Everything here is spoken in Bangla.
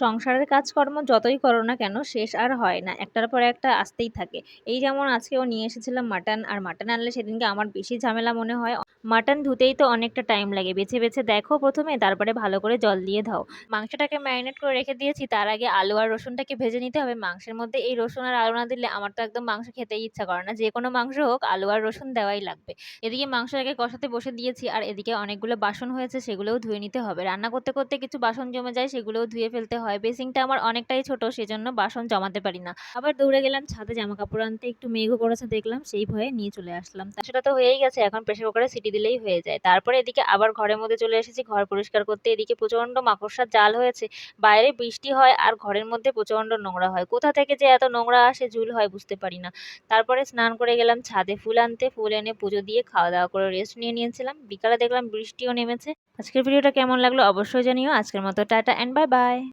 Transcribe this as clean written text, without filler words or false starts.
সংসারের কাজকর্ম যতই করো না কেন শেষ আর হয় না। একটার পর একটা আসতেই থাকে। এই যেমন আজকেও নিয়ে এসেছিলাম মাটন, আর মাটন আনলে সেদিনকে আমার বেশি ঝামেলা মনে হয়। মাটন ধুতেই তো অনেকটা টাইম লাগে। বেছে, বেছে দেখো ১ম এ, তারপরে ভালো করে জল দিয়ে ধোও। মাংসটাকে ম্যারিনেট করে রেখে দিয়েছি। তার আগে আলু আর রসুনটাকে ভেজে নিতে হবে। মাংসের মধ্যে এই রসুন আর আলু না দিলে আমার তো একদম মাংস খেতেই ইচ্ছা করে না। যেকোনো মাংস হোক আলু আর রসুন দেওয়াই লাগবে। এদিকে মাংসটাকে কষাতে বসে দিয়েছি, আর এদিকে অনেকগুলো বাসন হয়েছে, সেগুলোও ধুয়ে নিতে হবে। রান্না করতে, করতে কিছু বাসন জমে যায়, সেগুলোও ধুয়ে ফেলতে হয়। বেসিনটা আমার অনেকটাই ছোট, সেজন্য বাসন জমাতে পারি না। আবার দৌড়ে গেলাম ছাদে জামাকাপড় আনতে। একটু মেঘও করেছে দেখলাম, সেই ভয়ে নিয়ে চলে আসলাম। সেটা তো হয়েই গেছে, এখন প্রেসার কুকারে সিটি দিলেই হয়ে যায়। তারপরে এদিকে আবার ঘরের মধ্যে চলে এসেছি ঘর পরিষ্কার করতে। এদিকে প্রচন্ড মাকড়সার জাল হয়েছে। বাইরে বৃষ্টি হয় আর ঘরের মধ্যে প্রচন্ড নোংরা হয়। কোথা থেকে যে এত নোংরা আসে ঝুল হয় বুঝতে পারি না। তারপরে স্নান করে গেলাম ছাদে ফুল আনতে। ফুল এনে পুজো দিয়ে খাওয়া দাওয়া করে রেস্ট নিয়ে নিয়েছিলাম। বিকালে দেখলাম বৃষ্টিও নেমেছে। আজকের ভিডিওটা কেমন লাগলো অবশ্যই জানিও। আজকের মতো টাটা এন্ড বাই বাই।